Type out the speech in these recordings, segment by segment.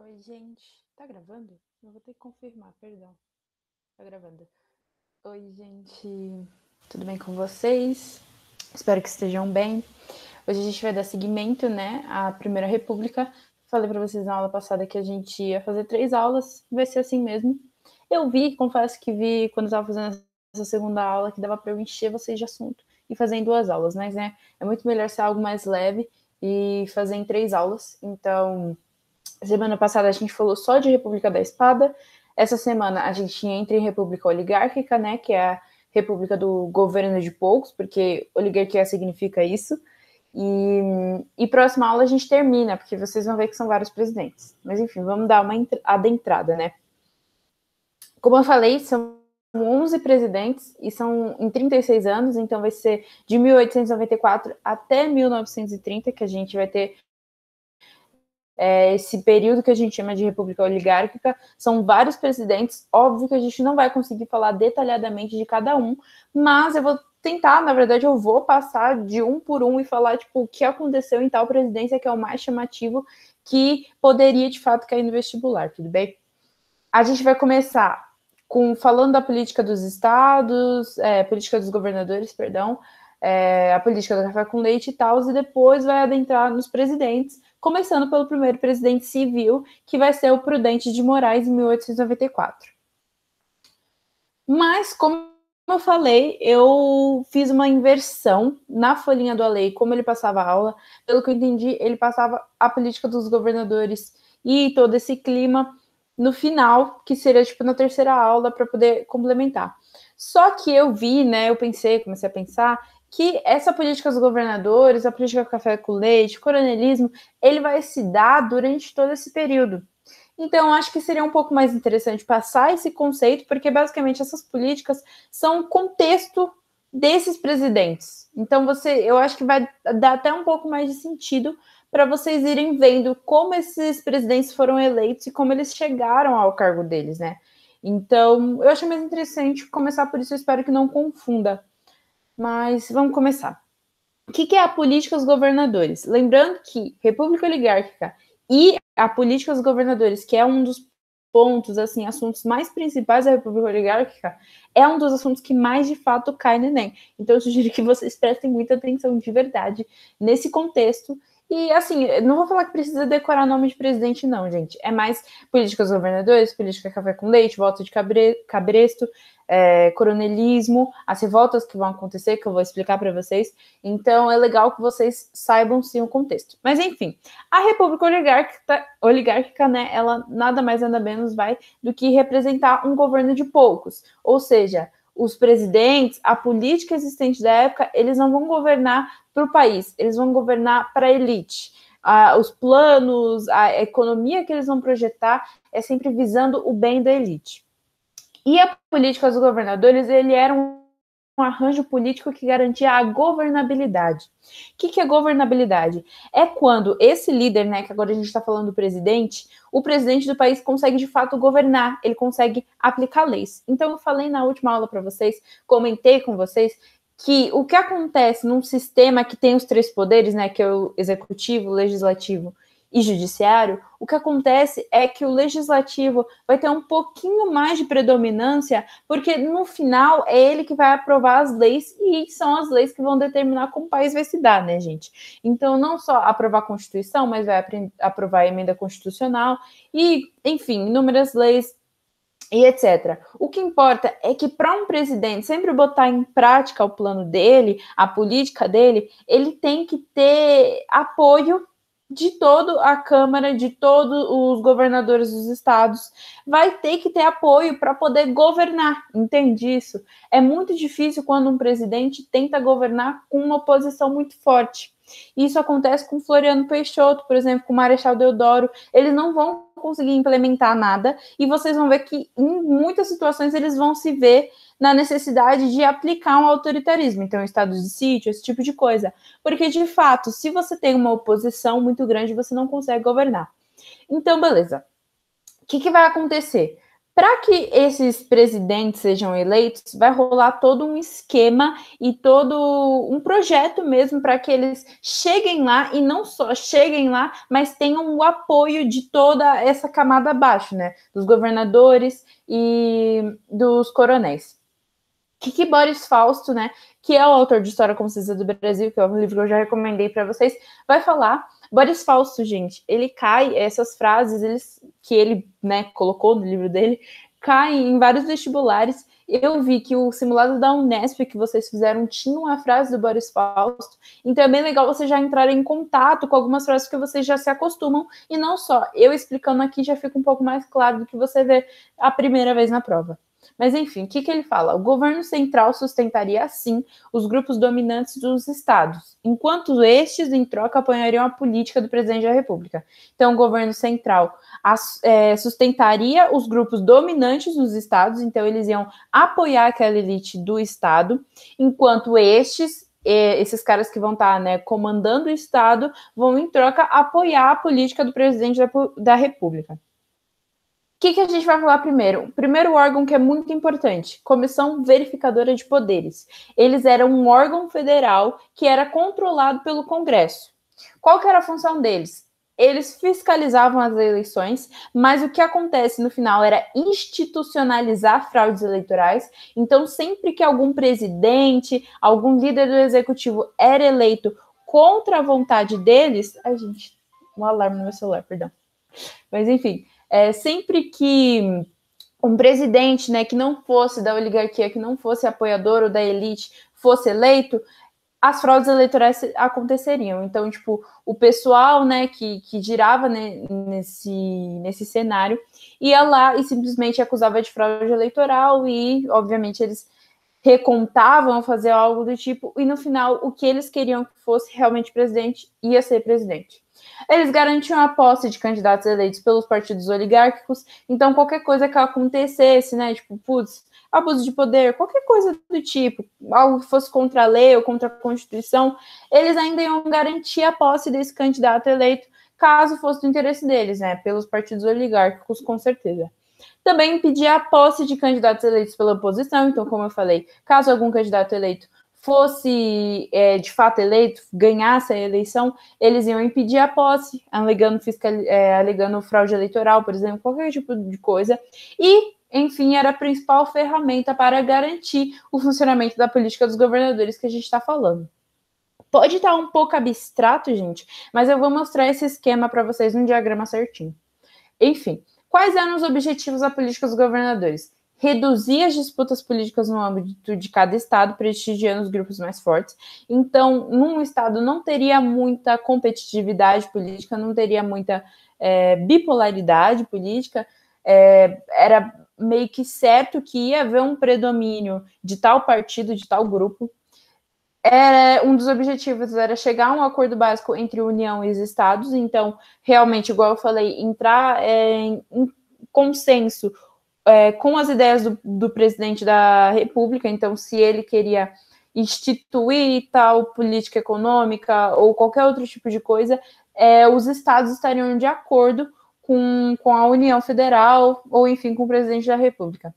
Oi, gente. Tá gravando? Eu vou ter que confirmar, perdão. Tá gravando. Oi, gente. Tudo bem com vocês? Espero que estejam bem. Hoje a gente vai dar seguimento, né, à Primeira República. Falei para vocês na aula passada que a gente ia fazer 3 aulas. Vai ser assim mesmo. Confesso que vi quando eu tava fazendo essa segunda aula que dava para eu encher vocês de assunto e fazer em 2 aulas, mas, né, é muito melhor ser algo mais leve e fazer em 3 aulas. Então, semana passada a gente falou só de República da Espada. Essa semana a gente entra em República Oligárquica, né? Que é a República do governo de poucos, porque oligarquia significa isso. E próxima aula a gente termina, porque vocês vão ver que são vários presidentes. Mas enfim, vamos dar uma adentrada, né? Como eu falei, são 11 presidentes e são em 36 anos, então vai ser de 1894 até 1930 que a gente vai ter esse período que a gente chama de república oligárquica. São vários presidentes, óbvio que a gente não vai conseguir falar detalhadamente de cada um, mas eu vou tentar, na verdade eu vou passar de um por um e falar tipo, o que aconteceu em tal presidência que é o mais chamativo, que poderia de fato cair no vestibular, tudo bem? A gente vai começar falando da política dos estados, política dos governadores, perdão, a política do café com leite e tal, e depois vai adentrar nos presidentes, começando pelo primeiro presidente civil, que vai ser o Prudente de Moraes, em 1894. Mas, como eu falei, eu fiz uma inversão na folhinha do Alei, como ele passava a aula. Pelo que eu entendi, ele passava a política dos governadores e todo esse clima no final, que seria tipo na terceira aula, para poder complementar. Só que eu vi, né, comecei a pensar que essa política dos governadores, a política do café com leite, coronelismo, ele vai se dar durante todo esse período. Então, acho que seria um pouco mais interessante passar esse conceito, porque basicamente essas políticas são o contexto desses presidentes. Então, eu acho que vai dar até um pouco mais de sentido para vocês irem vendo como esses presidentes foram eleitos e como eles chegaram ao cargo deles, né? Então, eu acho mais interessante começar por isso, eu espero que não confunda. Mas vamos começar. O que é a política dos governadores? Lembrando que República Oligárquica e a política dos governadores, que é um dos pontos, assim, assuntos mais principais da República Oligárquica, é um dos assuntos que mais de fato cai no Enem. Então eu sugiro que vocês prestem muita atenção de verdade nesse contexto. E assim, não vou falar que precisa decorar nome de presidente, não, gente. É mais política dos governadores, política café com leite, voto de cabresto, coronelismo, as revoltas que vão acontecer, que eu vou explicar para vocês. Então, é legal que vocês saibam, sim, o contexto. Mas, enfim, a República Oligárquica, né, ela nada mais nada menos vai do que representar um governo de poucos. Ou seja, os presidentes, a política existente da época, eles não vão governar para o país, eles vão governar para a elite. Os planos, a economia que eles vão projetar é sempre visando o bem da elite. E a política dos governadores, ele era um arranjo político que garantia a governabilidade. O que é governabilidade? É quando esse líder, né, que agora a gente está falando do presidente, o presidente do país consegue de fato governar, ele consegue aplicar leis. Então eu falei na última aula para vocês, comentei com vocês, que o que acontece num sistema que tem os 3 poderes, né, que é o executivo, o legislativo e judiciário, o que acontece é que o legislativo vai ter um pouquinho mais de predominância, porque no final é ele que vai aprovar as leis e são as leis que vão determinar como o país vai se dar, né, gente? Então, não só aprovar a Constituição, mas vai aprovar a emenda constitucional e, enfim, inúmeras leis e etc. O que importa é que para um presidente sempre botar em prática o plano dele, a política dele, ele tem que ter apoio de toda a Câmara, de todos os governadores dos estados, vai ter que ter apoio para poder governar, entende isso? É muito difícil quando um presidente tenta governar com uma oposição muito forte. Isso acontece com Floriano Peixoto, por exemplo, com Marechal Deodoro. Eles não vão conseguir implementar nada e vocês vão ver que em muitas situações eles vão se ver na necessidade de aplicar um autoritarismo, então estado de sítio, esse tipo de coisa. Porque, de fato, se você tem uma oposição muito grande, você não consegue governar. Então, beleza. O que vai acontecer? Para que esses presidentes sejam eleitos, vai rolar todo um esquema e todo um projeto mesmo para que eles cheguem lá e não só cheguem lá, mas tenham o apoio de toda essa camada abaixo, né? Dos governadores e dos coronéis. Que Boris Fausto, né, que é o autor de História Concisa do Brasil, que é um livro que eu já recomendei para vocês, vai falar. Boris Fausto, gente, ele cai, essas frases que ele, né, colocou no livro dele, caem em vários vestibulares. Eu vi que o simulado da Unesp que vocês fizeram tinha uma frase do Boris Fausto, então é bem legal você já entrar em contato com algumas frases que vocês já se acostumam, e não só, eu explicando aqui já fica um pouco mais claro do que você vê a primeira vez na prova. Mas, enfim, o que ele fala? O governo central sustentaria, assim, os grupos dominantes dos estados, enquanto estes, em troca, apoiariam a política do presidente da República. Então, o governo central sustentaria os grupos dominantes dos estados, então eles iam apoiar aquela elite do estado, enquanto esses caras que vão estar, né, comandando o estado, vão, em troca, apoiar a política do presidente da República. O que a gente vai falar primeiro? O primeiro órgão que é muito importante, Comissão Verificadora de Poderes. Eles eram um órgão federal que era controlado pelo Congresso. Qual que era a função deles? Eles fiscalizavam as eleições, mas o que acontece no final era institucionalizar fraudes eleitorais. Então, sempre que algum presidente, algum líder do executivo era eleito contra a vontade deles... Ai, gente, um alarme no meu celular, perdão. Mas, enfim... sempre que um presidente, né, que não fosse da oligarquia, que não fosse apoiador ou da elite, fosse eleito, as fraudes eleitorais aconteceriam. Então, tipo, o pessoal, né, que girava, né, nesse cenário ia lá e simplesmente acusava de fraude eleitoral e, obviamente, eles recontavam, fazer algo do tipo, e no final, o que eles queriam que fosse realmente presidente ia ser presidente. Eles garantiam a posse de candidatos eleitos pelos partidos oligárquicos, então qualquer coisa que acontecesse, né, tipo, putz, abuso de poder, qualquer coisa do tipo, algo que fosse contra a lei ou contra a Constituição, eles ainda iam garantir a posse desse candidato eleito, caso fosse do interesse deles, né, pelos partidos oligárquicos, com certeza. Também impedir a posse de candidatos eleitos pela oposição, então, como eu falei, caso algum candidato eleito fosse de fato eleito, ganhasse a eleição, eles iam impedir a posse, alegando fraude eleitoral, por exemplo, qualquer tipo de coisa. E, enfim, era a principal ferramenta para garantir o funcionamento da política dos governadores que a gente está falando. Pode estar um pouco abstrato, gente, mas eu vou mostrar esse esquema para vocês num diagrama certinho. Enfim, quais eram os objetivos da política dos governadores? Reduzir as disputas políticas no âmbito de cada estado, prestigiando os grupos mais fortes. Então, num estado não teria muita competitividade política, não teria muita bipolaridade política, era meio que certo que ia haver um predomínio de tal partido, de tal grupo. Um dos objetivos era chegar a um acordo básico entre a União e os estados, então, realmente, igual eu falei, entrar em consenso com as ideias do presidente da República, então, se ele queria instituir tal política econômica ou qualquer outro tipo de coisa, os estados estariam de acordo com a União Federal ou, enfim, com o presidente da República.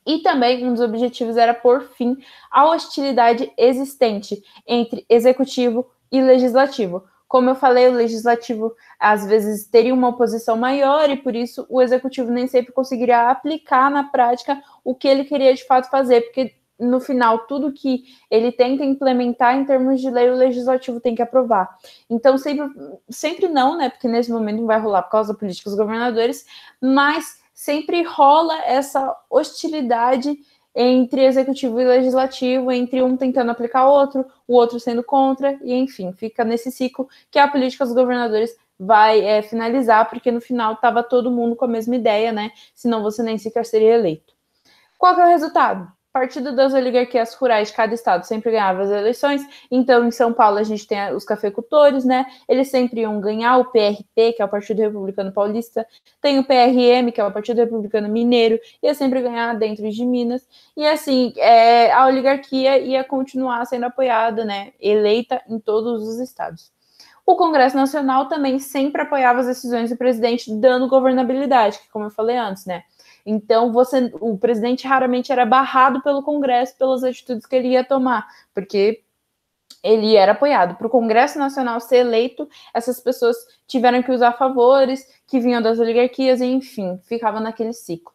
E também um dos objetivos era pôr fim à hostilidade existente entre executivo e legislativo. Como eu falei, o legislativo às vezes teria uma oposição maior e por isso o executivo nem sempre conseguiria aplicar na prática o que ele queria de fato fazer, porque no final tudo que ele tenta implementar em termos de lei o legislativo tem que aprovar. Então sempre não, né? Porque nesse momento não vai rolar por causa da política dos governadores, mas sempre rola essa hostilidade entre executivo e legislativo, entre um tentando aplicar o outro sendo contra, e enfim, fica nesse ciclo que a política dos governadores vai finalizar, porque no final estava todo mundo com a mesma ideia, né? Senão você nem sequer seria eleito. Qual que é o resultado? Partido das oligarquias rurais de cada estado sempre ganhava as eleições, então em São Paulo a gente tem os cafeicultores, né? Eles sempre iam ganhar o PRP, que é o Partido Republicano Paulista, tem o PRM, que é o Partido Republicano Mineiro, ia sempre ganhar dentro de Minas, e assim, a oligarquia ia continuar sendo apoiada, né? Eleita em todos os estados. O Congresso Nacional também sempre apoiava as decisões do presidente, dando governabilidade, que como eu falei antes, né? Então, o presidente raramente era barrado pelo Congresso pelas atitudes que ele ia tomar, porque ele era apoiado. Para o Congresso Nacional ser eleito, essas pessoas tiveram que usar favores que vinham das oligarquias, e enfim, ficava naquele ciclo.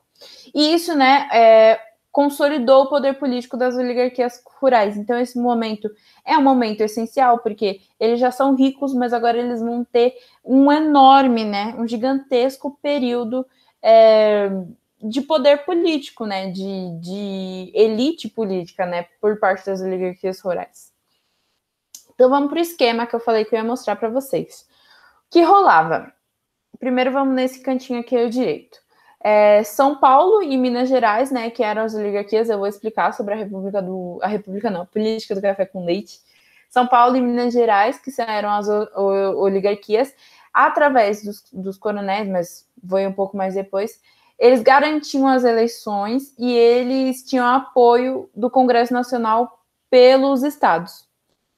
E isso, né, consolidou o poder político das oligarquias rurais. Então, esse momento é um momento essencial, porque eles já são ricos, mas agora eles vão ter um enorme, né, um gigantesco período de poder político, né, de elite política, né, por parte das oligarquias rurais. Então, vamos para o esquema que eu falei que eu ia mostrar para vocês. O que rolava? Primeiro, vamos nesse cantinho aqui ao direito. São Paulo e Minas Gerais, né, que eram as oligarquias, eu vou explicar sobre a política do café com leite. São Paulo e Minas Gerais, que eram as oligarquias, através dos coronéis, mas vou ir um pouco mais depois, eles garantiam as eleições e eles tinham apoio do Congresso Nacional pelos estados.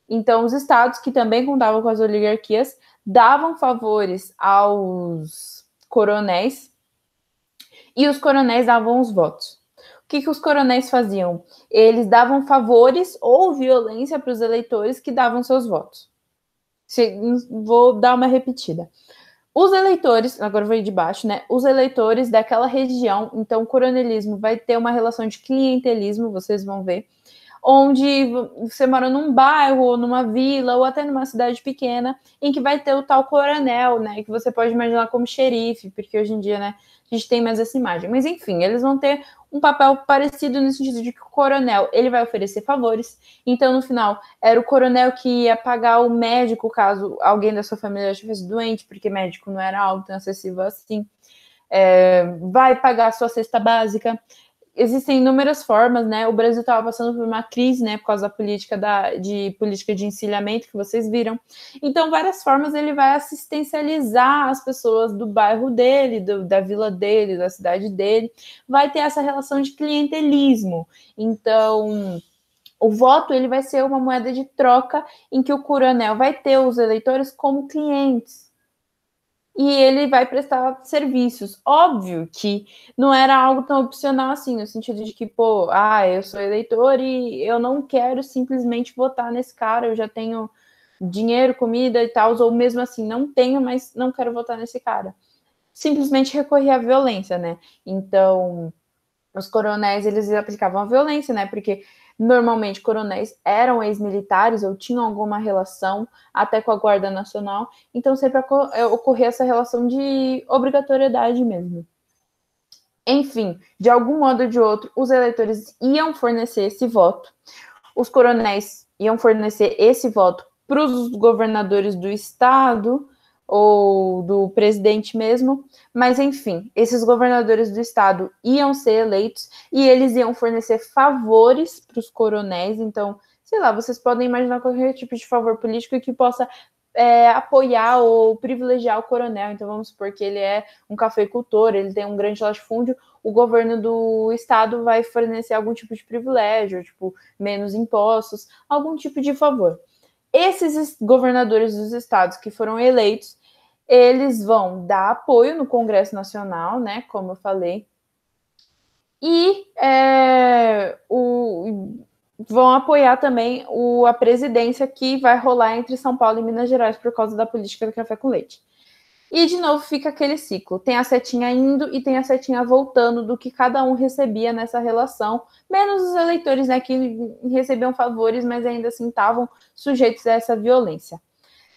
Então, os estados, que também contavam com as oligarquias, davam favores aos coronéis e os coronéis davam os votos. O que os coronéis faziam? Eles davam favores ou violência para os eleitores que davam seus votos. Vou dar uma repetida. Os eleitores, agora vou ir de baixo, né? Os eleitores daquela região, então o coronelismo vai ter uma relação de clientelismo, vocês vão ver, onde você mora num bairro, ou numa vila, ou até numa cidade pequena, em que vai ter o tal coronel, né, que você pode imaginar como xerife, porque hoje em dia, né, a gente tem mais essa imagem. Mas, enfim, eles vão ter um papel parecido no sentido de que o coronel, ele vai oferecer favores. Então, no final, era o coronel que ia pagar o médico caso alguém da sua família estivesse doente, porque médico não era algo tão acessível assim. Vai pagar a sua cesta básica. Existem inúmeras formas, né? O Brasil estava passando por uma crise, né? Por causa da política de encilhamento que vocês viram. Então, várias formas ele vai assistencializar as pessoas do bairro dele, da vila dele, da cidade dele. Vai ter essa relação de clientelismo. Então, o voto ele vai ser uma moeda de troca em que o coronel vai ter os eleitores como clientes. E ele vai prestar serviços. Óbvio que não era algo tão opcional assim, no sentido de que, eu sou eleitor e eu não quero simplesmente votar nesse cara, eu já tenho dinheiro, comida e tal, ou mesmo assim, não tenho, mas não quero votar nesse cara. Simplesmente recorrer à violência, né? Então, os coronéis, eles aplicavam a violência, né? Porque normalmente coronéis eram ex-militares ou tinham alguma relação até com a Guarda Nacional, então sempre ocorria essa relação de obrigatoriedade mesmo. Enfim, de algum modo ou de outro, os eleitores iam fornecer esse voto, os coronéis iam fornecer esse voto para os governadores do estado ou do presidente mesmo, mas enfim, esses governadores do estado iam ser eleitos e eles iam fornecer favores para os coronéis. Então, sei lá, vocês podem imaginar qualquer tipo de favor político que possa apoiar ou privilegiar o coronel. Então, vamos supor que ele é um cafeicultor, ele tem um grande latifúndio, o governo do estado vai fornecer algum tipo de privilégio, tipo, menos impostos, algum tipo de favor. Esses governadores dos estados que foram eleitos, eles vão dar apoio no Congresso Nacional, né, como eu falei, e vão apoiar também a presidência que vai rolar entre São Paulo e Minas Gerais por causa da política do café com leite. E, de novo, fica aquele ciclo. Tem a setinha indo e tem a setinha voltando do que cada um recebia nessa relação, menos os eleitores, né, que recebiam favores, mas ainda assim estavam sujeitos a essa violência.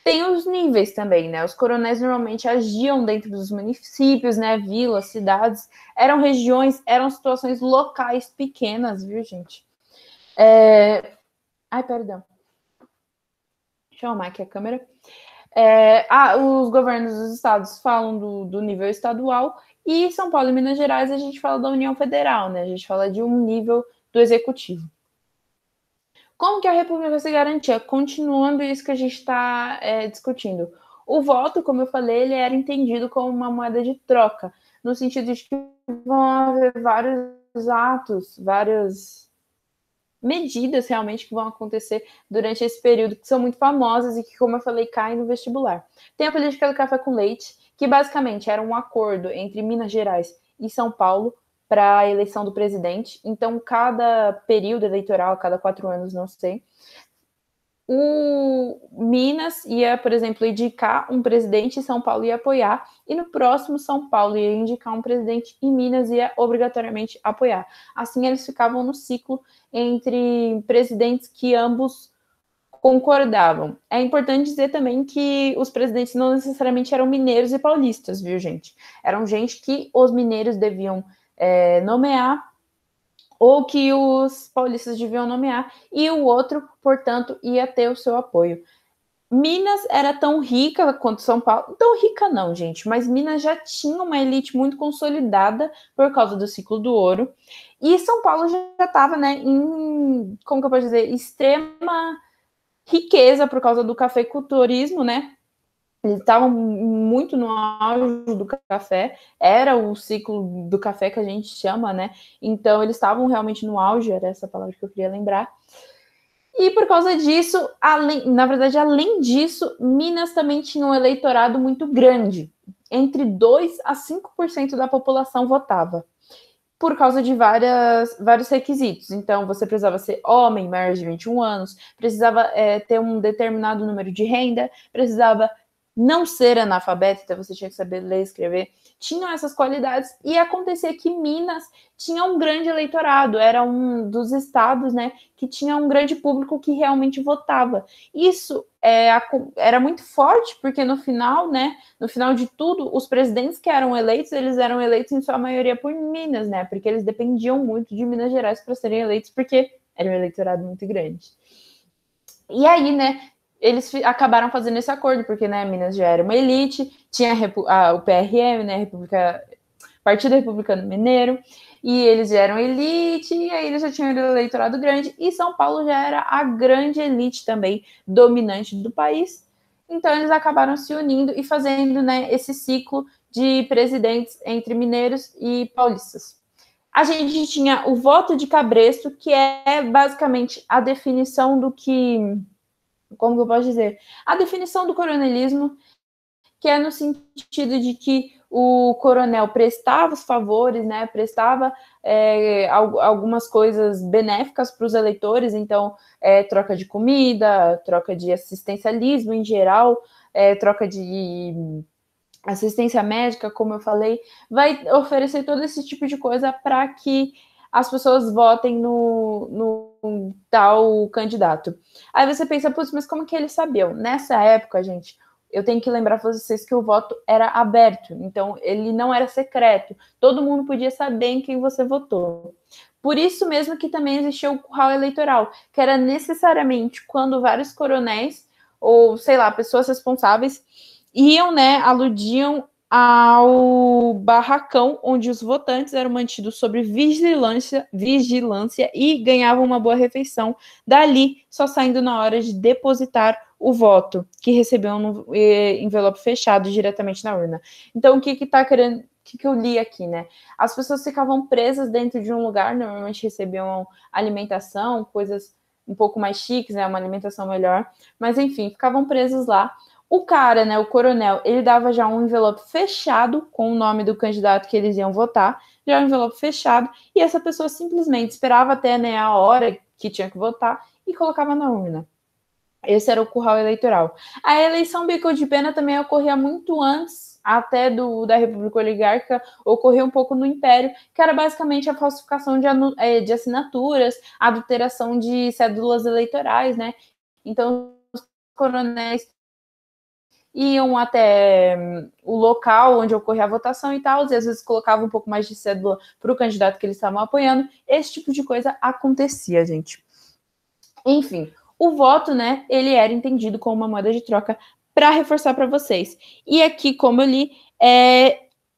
Tem os níveis também, né? Os coronéis normalmente agiam dentro dos municípios, né, vilas, cidades. Eram regiões, eram situações locais pequenas, viu, gente? Ai, perdão. Deixa eu arrumar aqui a câmera. Os governos dos estados falam do nível estadual e São Paulo e Minas Gerais a gente fala da União Federal, né? A gente fala de um nível do executivo. Como que a República vai se garantir? Continuando isso que a gente está discutindo. O voto, como eu falei, ele era entendido como uma moeda de troca, no sentido de que vão haver vários atos, várias medidas realmente que vão acontecer durante esse período, que são muito famosas e que, como eu falei, caem no vestibular. Tem a política do café com leite, que basicamente era um acordo entre Minas Gerais e São Paulo para a eleição do presidente. Então, cada período eleitoral, cada 4 anos, não sei, o Minas ia, por exemplo, indicar um presidente e São Paulo ia apoiar, e no próximo São Paulo ia indicar um presidente e Minas ia obrigatoriamente apoiar. Assim, eles ficavam no ciclo entre presidentes que ambos concordavam. É importante dizer também que os presidentes não necessariamente eram mineiros e paulistas, viu, gente? Eram gente que os mineiros deviam nomear ou que os paulistas deviam nomear, e o outro, portanto, ia ter o seu apoio. Minas era tão rica quanto São Paulo, tão rica não, gente, mas Minas já tinha uma elite muito consolidada por causa do ciclo do ouro, e São Paulo já estava, né, em, como que eu posso dizer, extrema riqueza por causa do cafeiculturismo, né? Eles estavam muito no auge do café, era o ciclo do café que a gente chama, né? Então, eles estavam realmente no auge, era essa palavra que eu queria lembrar. E por causa disso, além disso, Minas também tinha um eleitorado muito grande. Entre 2 a 5% da população votava, por causa de vários requisitos. Então, você precisava ser homem, maior de 21 anos, precisava ter um determinado número de renda, precisava não ser analfabeto, então você tinha que saber ler e escrever. Tinham essas qualidades, e acontecia que Minas tinha um grande eleitorado, era um dos estados, né, que tinha um grande público que realmente votava. Isso era muito forte, porque no final, né, no final de tudo, os presidentes que eram eleitos, eles eram eleitos em sua maioria por Minas, né, porque eles dependiam muito de Minas Gerais para serem eleitos, porque era um eleitorado muito grande. E aí, né, eles acabaram fazendo esse acordo, porque, né, Minas já era uma elite, tinha o PRM, né, Partido Republicano Mineiro, e eles já eram elite, e aí eles já tinham um eleitorado grande, e São Paulo já era a grande elite também, dominante do país. Então eles acabaram se unindo e fazendo, né, esse ciclo de presidentes entre mineiros e paulistas. A gente tinha o voto de cabresto, que é basicamente a definição do que, como que eu posso dizer? A definição do coronelismo, que é no sentido de que o coronel prestava os favores, né, prestava algumas coisas benéficas para os eleitores, então troca de comida, troca de assistencialismo em geral, troca de assistência médica, como eu falei, vai oferecer todo esse tipo de coisa para que as pessoas votem no tal candidato. Aí você pensa, putz, mas como que eles sabiam? Nessa época, gente, eu tenho que lembrar para vocês que o voto era aberto, então ele não era secreto. Todo mundo podia saber em quem você votou. Por isso mesmo que também existia o curral eleitoral, que era necessariamente quando vários coronéis, ou sei lá, pessoas responsáveis, iam, né, aludiam ao barracão onde os votantes eram mantidos sob vigilância e ganhavam uma boa refeição, dali só saindo na hora de depositar o voto, que recebiam no envelope fechado diretamente na urna. Então, o que tá querendo, o que eu li aqui, né? As pessoas ficavam presas dentro de um lugar, normalmente recebiam alimentação, coisas um pouco mais chiques, né, uma alimentação melhor, mas enfim, ficavam presas lá. O cara, né, o coronel, ele dava já um envelope fechado com o nome do candidato que eles iam votar, já um envelope fechado, e essa pessoa simplesmente esperava até, né, a hora que tinha que votar e colocava na urna. Esse era o curral eleitoral. A eleição bico de pena também ocorria muito antes, até da República Oligárquica, ocorreu um pouco no Império, que era basicamente a falsificação de assinaturas, a adulteração de cédulas eleitorais, né? Então, os coronéis iam até o local onde ocorria a votação e tal, e às vezes colocavam um pouco mais de cédula para o candidato que eles estavam apoiando. Esse tipo de coisa acontecia, gente. Enfim, o voto, né, ele era entendido como uma moeda de troca, para reforçar para vocês. E aqui, como eu li,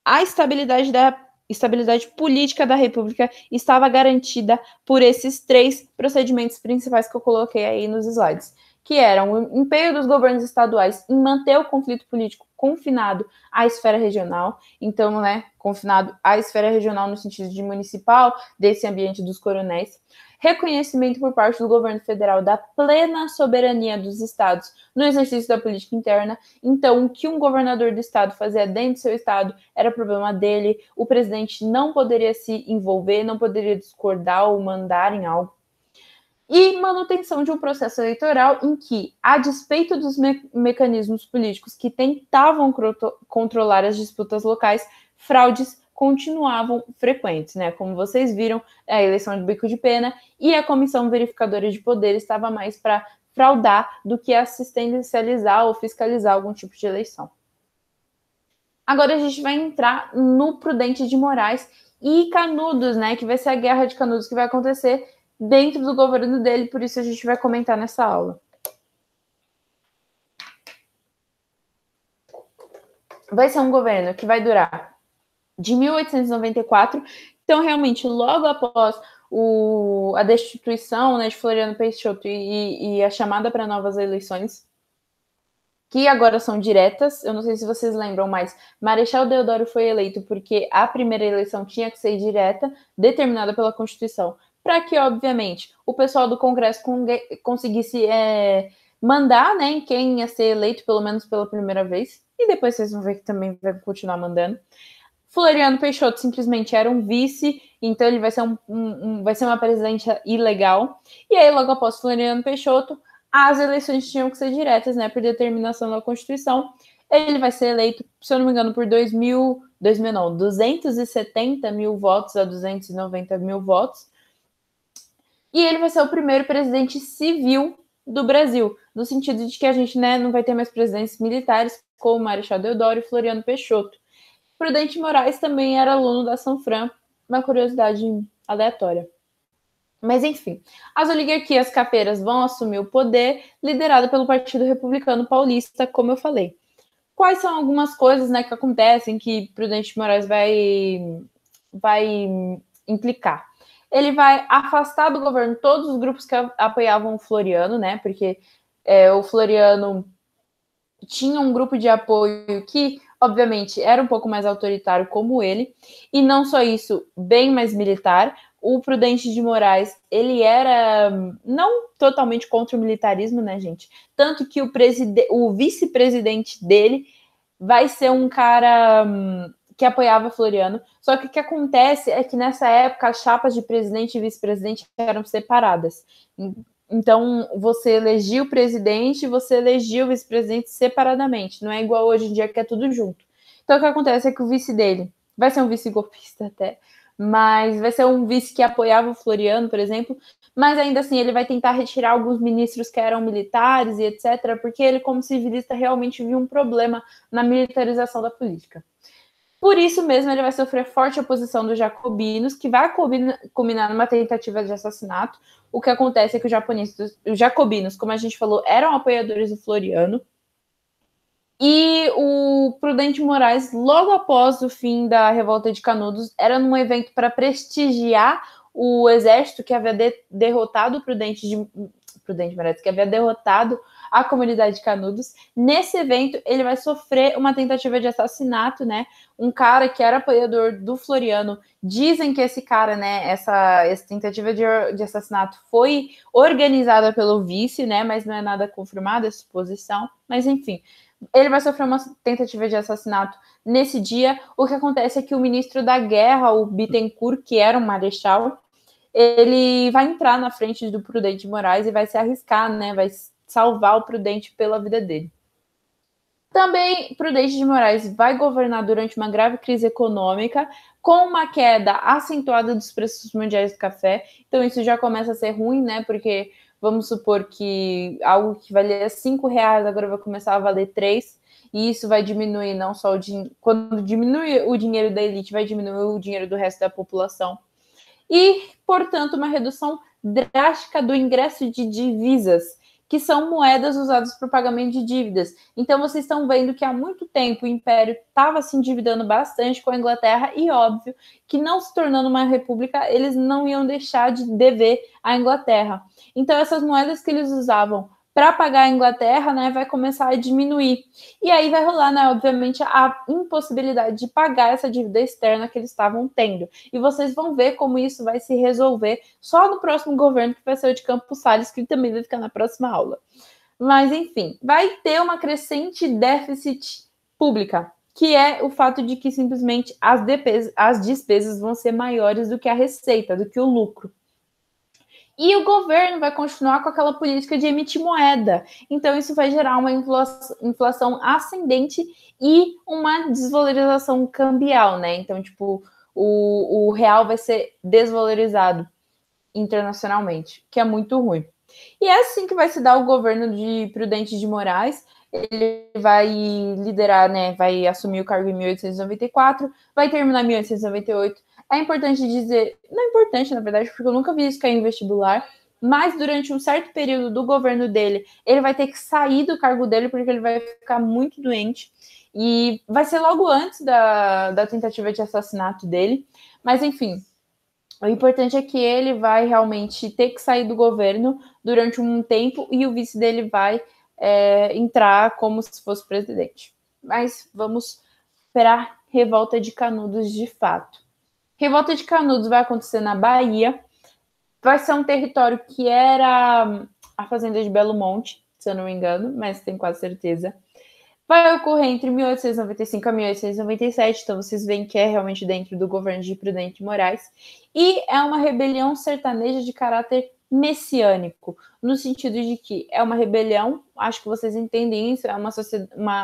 a estabilidade política da República estava garantida por esses 3 procedimentos principais que eu coloquei aí nos slides, que eram o empenho dos governos estaduais em manter o conflito político confinado à esfera regional, então, né, confinado à esfera regional no sentido de municipal, desse ambiente dos coronéis, reconhecimento por parte do governo federal da plena soberania dos estados no exercício da política interna. Então, o que um governador do estado fazia dentro do seu estado era problema dele, o presidente não poderia se envolver, não poderia discordar ou mandar em algo. E manutenção de um processo eleitoral em que, a despeito dos mecanismos políticos que tentavam controlar as disputas locais, fraudes continuavam frequentes, né? Como vocês viram, a eleição de Bico de Pena e a Comissão Verificadora de Poder estava mais para fraudar do que assistencializar ou fiscalizar algum tipo de eleição. Agora a gente vai entrar no Prudente de Moraes e Canudos, né? Que vai ser a guerra de Canudos que vai acontecer dentro do governo dele, por isso a gente vai comentar nessa aula. Vai ser um governo que vai durar de 1894, então realmente logo após a destituição, né, de Floriano Peixoto e a chamada para novas eleições, que agora são diretas. Eu não sei se vocês lembram, mas Marechal Deodoro foi eleito porque a primeira eleição tinha que ser direta, determinada pela Constituição, para que, obviamente, o pessoal do Congresso conseguisse mandar, né, em quem ia ser eleito, pelo menos pela primeira vez, e depois vocês vão ver que também vai continuar mandando. Floriano Peixoto simplesmente era um vice, então ele vai ser, vai ser uma presidência ilegal, e aí logo após Floriano Peixoto, as eleições tinham que ser diretas, né, por determinação da Constituição. Ele vai ser eleito, se eu não me engano, por 270 mil votos a 290 mil votos, e ele vai ser o primeiro presidente civil do Brasil, no sentido de que a gente, né, não vai ter mais presidentes militares como Marechal Deodoro e Floriano Peixoto. Prudente Moraes também era aluno da Sanfran, uma curiosidade aleatória. Mas enfim, as oligarquias capeiras vão assumir o poder, liderado pelo Partido Republicano Paulista, como eu falei. Quais são algumas coisas, né, que acontecem que Prudente Moraes vai implicar? Ele vai afastar do governo todos os grupos que apoiavam o Floriano, né? Porque o Floriano tinha um grupo de apoio que, obviamente, era um pouco mais autoritário como ele, e não só isso, bem mais militar. O Prudente de Moraes, ele era não totalmente contra o militarismo, né, gente? Tanto que o vice-presidente dele vai ser um cara que apoiava Floriano. Só que o que acontece é que nessa época as chapas de presidente e vice-presidente eram separadas. Então, você elegia o presidente e você elegia o vice-presidente separadamente. Não é igual hoje em dia que é tudo junto. Então, o que acontece é que o vice dele vai ser um vice golpista até, mas vai ser um vice que apoiava o Floriano, por exemplo, mas ainda assim ele vai tentar retirar alguns ministros que eram militares e etc., porque ele, como civilista, realmente viu um problema na militarização da política. Por isso mesmo, ele vai sofrer forte oposição dos jacobinos, que vai culminar numa tentativa de assassinato. O que acontece é que os jacobinos, como a gente falou, eram apoiadores do Floriano. E o Prudente Moraes, logo após o fim da Revolta de Canudos, era num evento para prestigiar o exército que havia derrotado o Prudente Moraes, que havia derrotado a comunidade de Canudos. Nesse evento, ele vai sofrer uma tentativa de assassinato, né? Um cara que era apoiador do Floriano. Dizem que esse cara, né, essa tentativa de assassinato foi organizada pelo vice, né? Mas não é nada confirmado, é suposição. Mas, enfim, ele vai sofrer uma tentativa de assassinato nesse dia. O que acontece é que o ministro da Guerra, o Bittencourt, que era um marechal, ele vai entrar na frente do Prudente Moraes e vai se arriscar, né? Vai salvar o Prudente pela vida dele. Também, Prudente de Moraes vai governar durante uma grave crise econômica, com uma queda acentuada dos preços mundiais do café. Então, isso já começa a ser ruim, né? Porque vamos supor que algo que valia R$5 agora vai começar a valer 3, e isso vai diminuir não só o dinheiro. Quando diminui o dinheiro da elite, vai diminuir o dinheiro do resto da população. E, portanto, uma redução drástica do ingresso de divisas, que são moedas usadas para o pagamento de dívidas. Então, vocês estão vendo que há muito tempo o Império estava se endividando bastante com a Inglaterra e, óbvio, que não se tornando uma república, eles não iam deixar de dever à Inglaterra. Então, essas moedas que eles usavam para pagar a Inglaterra, né, vai começar a diminuir. E aí vai rolar, né, obviamente, a impossibilidade de pagar essa dívida externa que eles estavam tendo. E vocês vão ver como isso vai se resolver só no próximo governo, que vai ser o de Campos Salles, que também vai ficar na próxima aula. Mas, enfim, vai ter uma crescente déficit pública, que é o fato de que simplesmente as despesas vão ser maiores do que a receita, do que o lucro. E o governo vai continuar com aquela política de emitir moeda. Então, isso vai gerar uma inflação ascendente e uma desvalorização cambial, né? Então, tipo, o real vai ser desvalorizado internacionalmente, que é muito ruim. E é assim que vai se dar o governo de Prudente de Moraes. Ele vai liderar, né? Vai assumir o cargo em 1894, vai terminar em 1898. É importante dizer, não é importante, na verdade, porque eu nunca vi isso cair em vestibular, mas durante um certo período do governo dele, ele vai ter que sair do cargo dele porque ele vai ficar muito doente. E vai ser logo antes da tentativa de assassinato dele. Mas, enfim, o importante é que ele vai realmente ter que sair do governo durante um tempo e o vice dele vai entrar como se fosse presidente. Mas vamos esperar revolta de Canudos de fato. Revolta de Canudos vai acontecer na Bahia. Vai ser um território que era a fazenda de Belo Monte, se eu não me engano, mas tenho quase certeza. Vai ocorrer entre 1895 a 1897, então vocês veem que é realmente dentro do governo de Prudente Moraes, e é uma rebelião sertaneja de caráter messiânico, no sentido de que é uma rebelião, acho que vocês entendem isso, é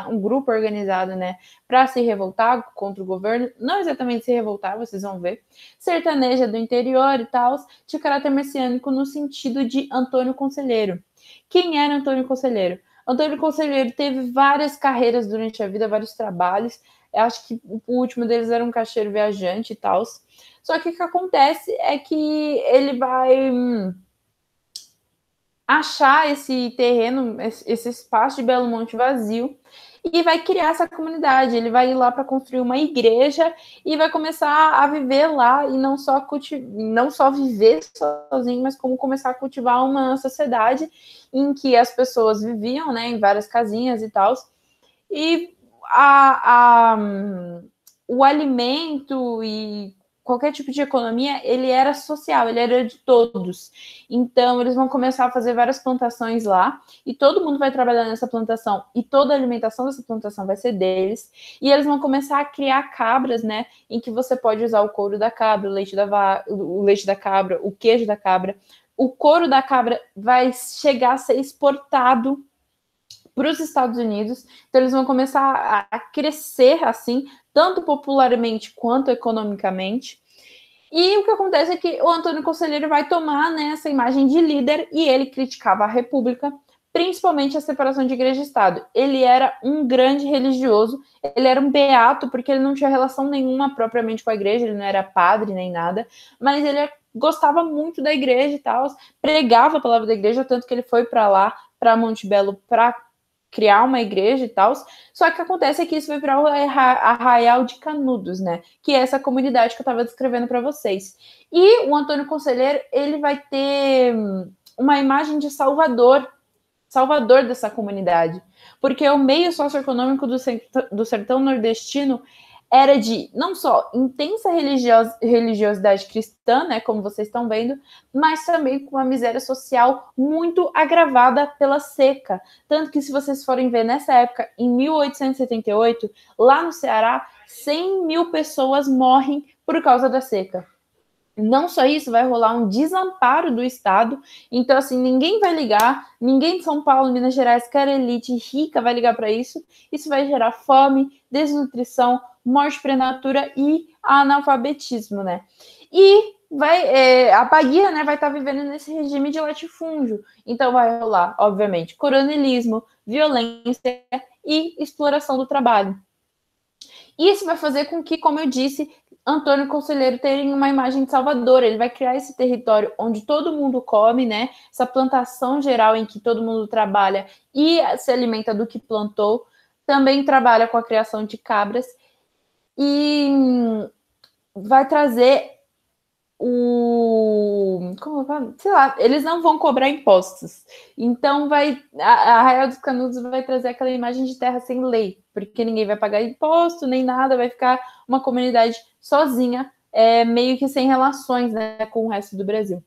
um grupo organizado, né, para se revoltar contra o governo, não exatamente se revoltar, vocês vão ver, sertaneja do interior e tal, de caráter messiânico no sentido de Antônio Conselheiro. Quem era Antônio Conselheiro? Antônio Conselheiro teve várias carreiras durante a vida, vários trabalhos. Eu acho que o último deles era um caixeiro viajante e tal. Só que o que acontece é que ele vai achar esse terreno, esse espaço de Belo Monte vazio e vai criar essa comunidade. Ele vai ir lá para construir uma igreja e vai começar a viver lá e não só viver sozinho, mas como começar a cultivar uma sociedade em que as pessoas viviam, né, em várias casinhas e tal. E o alimento e qualquer tipo de economia, ele era social, ele era de todos. Então, eles vão começar a fazer várias plantações lá, e todo mundo vai trabalhar nessa plantação, e toda a alimentação dessa plantação vai ser deles, e eles vão começar a criar cabras, né, em que você pode usar o couro da cabra, o leite da cabra, o queijo da cabra. O couro da cabra vai chegar a ser exportado para os Estados Unidos, então eles vão começar a crescer assim, tanto popularmente quanto economicamente. E o que acontece é que o Antônio Conselheiro vai tomar, né, essa imagem de líder e ele criticava a República, principalmente a separação de igreja e Estado. Ele era um grande religioso, ele era um beato, porque ele não tinha relação nenhuma propriamente com a igreja, ele não era padre nem nada, mas ele gostava muito da igreja e tal, pregava a palavra da igreja, tanto que ele foi para lá, para Monte Belo, para criar uma igreja e tal, só que o que acontece é que isso vai virar o Arraial de Canudos, né, que é essa comunidade que eu estava descrevendo para vocês. E o Antônio Conselheiro, ele vai ter uma imagem de salvador dessa comunidade, porque o meio socioeconômico do sertão nordestino era de não só intensa religiosidade cristã, né, como vocês estão vendo, mas também com uma miséria social muito agravada pela seca. Tanto que, se vocês forem ver nessa época, em 1878, lá no Ceará, 100 mil pessoas morrem por causa da seca. Não só isso, vai rolar um desamparo do Estado. Então, assim, ninguém vai ligar, ninguém de São Paulo, Minas Gerais, que era elite rica, vai ligar para isso. Isso vai gerar fome, desnutrição, morte prematura e analfabetismo, né? E a Bahia, né, vai estar vivendo nesse regime de latifúndio. Então, vai rolar, obviamente, coronelismo, violência e exploração do trabalho. Isso vai fazer com que, como eu disse, Antônio Conselheiro tenha uma imagem de Salvador. Ele vai criar esse território onde todo mundo come, né? Essa plantação geral em que todo mundo trabalha e se alimenta do que plantou. Também trabalha com a criação de cabras e vai trazer como eu falo? Sei lá, eles não vão cobrar impostos. Então a Arraial dos Canudos vai trazer aquela imagem de terra sem lei, porque ninguém vai pagar imposto nem nada, vai ficar uma comunidade sozinha, meio que sem relações, né, com o resto do Brasil.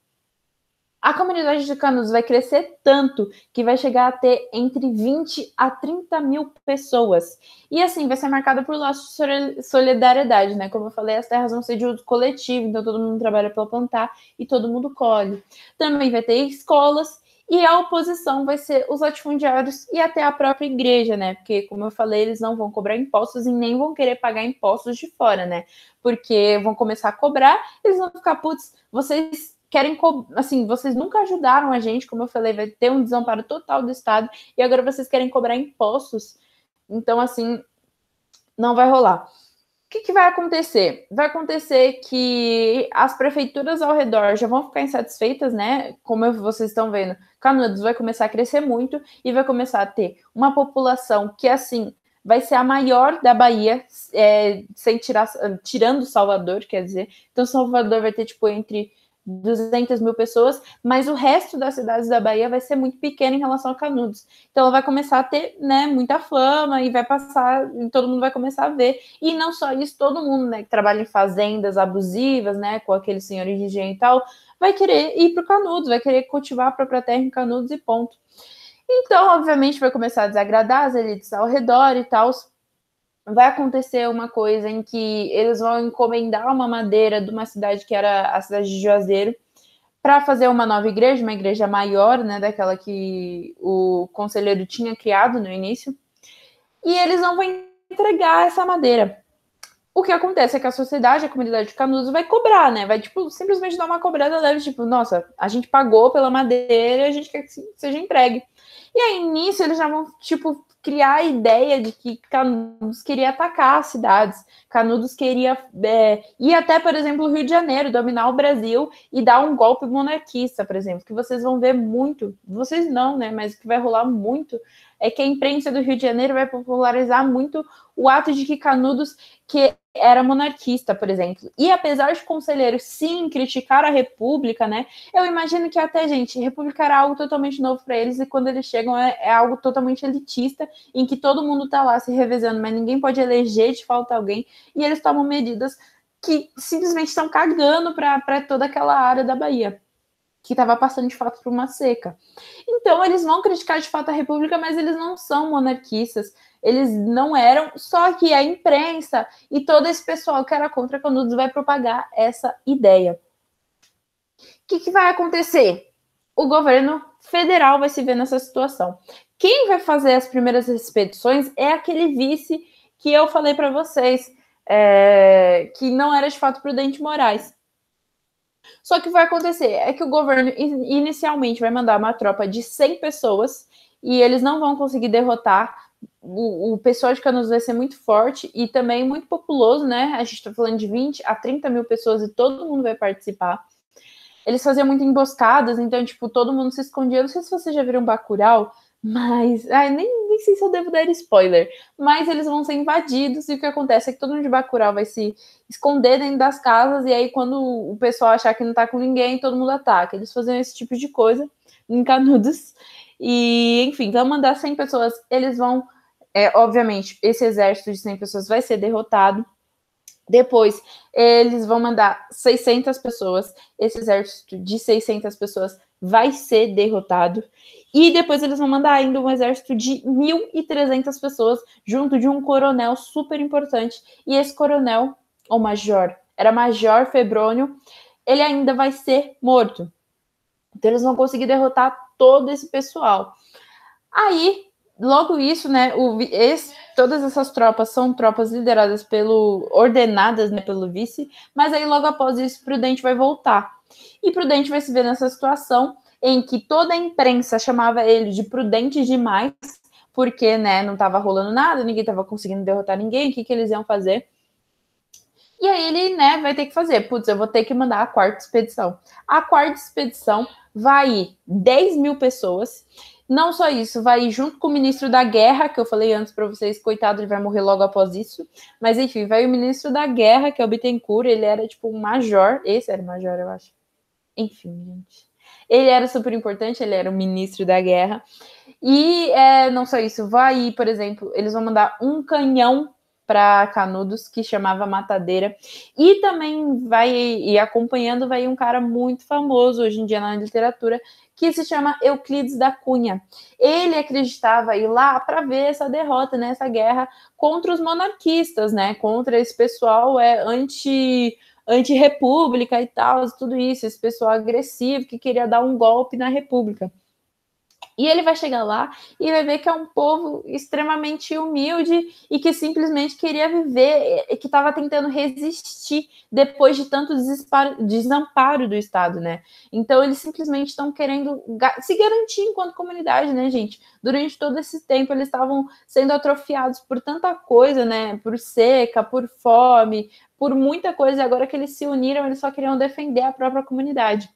A comunidade de Canudos vai crescer tanto que vai chegar a ter entre 20 a 30 mil pessoas. E assim, vai ser marcada por laços de solidariedade, né? Como eu falei, as terras vão ser de uso coletivo, então todo mundo trabalha para plantar e todo mundo colhe. Também vai ter escolas e a oposição vai ser os latifundiários e até a própria igreja, né? Porque, como eu falei, eles não vão cobrar impostos e nem vão querer pagar impostos de fora, né? Porque vão começar a cobrar, eles vão ficar, putz, vocês querem, assim, vocês nunca ajudaram a gente, como eu falei, vai ter um desamparo total do Estado, e agora vocês querem cobrar impostos. Então, assim, não vai rolar. O que vai acontecer? Vai acontecer que as prefeituras ao redor já vão ficar insatisfeitas, né? Como vocês estão vendo, Canudos vai começar a crescer muito e vai começar a ter uma população que, assim, vai ser a maior da Bahia, tirando Salvador, quer dizer. Então, Salvador vai ter, tipo, entre 200 mil pessoas, mas o resto das cidades da Bahia vai ser muito pequeno em relação a Canudos. Então ela vai começar a ter, né, muita fama e vai passar, e todo mundo vai começar a ver. E não só isso, todo mundo, né, que trabalha em fazendas abusivas, né, com aqueles senhores de engenho e tal, vai querer ir para o Canudos, vai querer cultivar a própria terra em Canudos e ponto. Então, obviamente, vai começar a desagradar as elites ao redor e tal. Vai acontecer uma coisa em que eles vão encomendar uma madeira de uma cidade que era a cidade de Juazeiro para fazer uma nova igreja, uma igreja maior, né, daquela que o conselheiro tinha criado no início, e eles não vão entregar essa madeira. O que acontece é que a sociedade, a comunidade de Canudos vai cobrar, né? Vai, tipo, simplesmente dar uma cobrada leve, tipo, nossa, a gente pagou pela madeira e a gente quer que seja entregue. E aí, nisso, eles já vão, tipo, criar a ideia de que Canudos queria atacar as cidades. Canudos queria ir até, por exemplo, o Rio de Janeiro, dominar o Brasil e dar um golpe monarquista, por exemplo, que vocês vão ver muito, vocês não, né? Mas o que vai rolar muito é que a imprensa do Rio de Janeiro vai popularizar muito o ato de que Canudos que era monarquista, por exemplo. E apesar de conselheiros, sim, criticar a República, né? Eu imagino que até, gente, República era algo totalmente novo para eles e quando eles chegam é algo totalmente elitista, em que todo mundo tá lá se revezando, mas ninguém pode eleger de falta alguém e eles tomam medidas que simplesmente estão cagando para toda aquela área da Bahia, que estava passando de fato por uma seca. Então, eles vão criticar de fato a República, mas eles não são monarquistas, eles não eram, só que a imprensa e todo esse pessoal que era contra Canudos vai propagar essa ideia. O que vai acontecer? O governo federal vai se ver nessa situação. Quem vai fazer as primeiras expedições é aquele vice que eu falei para vocês, que não era de fato Prudente Moraes. Só que o que vai acontecer é que o governo inicialmente vai mandar uma tropa de 100 pessoas e eles não vão conseguir derrotar. O pessoal de Canudos vai ser muito forte e também muito populoso, né? A gente está falando de 20 a 30 mil pessoas e todo mundo vai participar. Eles faziam muito emboscadas, então, tipo, todo mundo se escondia. Não sei se vocês já viram Bacurau, mas... nem sei se eu devo dar spoiler. Mas eles vão ser invadidos e o que acontece é que todo mundo de Bacurau vai se esconder dentro das casas e aí quando o pessoal achar que não tá com ninguém, todo mundo ataca. Eles faziam esse tipo de coisa em Canudos. E, enfim, vão mandar 100 pessoas. Eles vão... obviamente, esse exército de 100 pessoas vai ser derrotado. Depois, eles vão mandar 600 pessoas. Esse exército de 600 pessoas vai ser derrotado. E depois eles vão mandar ainda um exército de 1.300 pessoas, junto de um coronel super importante. E esse coronel, ou major, era Major Febrônio, ele ainda vai ser morto. Então eles vão conseguir derrotar todo esse pessoal. Aí, logo isso, né, todas essas tropas são tropas lideradas ordenadas, né, pelo vice, mas aí logo após isso Prudente vai voltar. E Prudente vai se ver nessa situação em que toda a imprensa chamava ele de prudente demais, porque, né, não estava rolando nada, ninguém estava conseguindo derrotar ninguém, o que eles iam fazer? E aí ele, né, vai ter que fazer, putz, eu vou ter que mandar a quarta expedição. A quarta expedição vai ir 10 mil pessoas, Não só isso, vai junto com o ministro da Guerra, que eu falei antes para vocês, coitado, ele vai morrer logo após isso. Mas enfim, vai o ministro da Guerra, que é o Bittencourt, ele era tipo um major, esse era o major, eu acho. Enfim, gente. Ele era super importante, ele era o ministro da Guerra. E não só isso, vai, por exemplo, eles vão mandar um canhão para Canudos, que chamava Matadeira, e também vai, e acompanhando, vai um cara muito famoso hoje em dia na literatura, que se chama Euclides da Cunha. Ele acreditava ir lá para ver essa derrota, né, essa guerra contra os monarquistas, né, contra esse pessoal anti-república e tal, tudo isso, esse pessoal agressivo que queria dar um golpe na república. E ele vai chegar lá e vai ver que é um povo extremamente humilde e que simplesmente queria viver, que estava tentando resistir depois de tanto desamparo do Estado, né? Então, eles simplesmente estão querendo se garantir enquanto comunidade, né, gente? Durante todo esse tempo, eles estavam sendo atrofiados por tanta coisa, né? Por seca, por fome, por muita coisa. E agora que eles se uniram, eles só queriam defender a própria comunidade.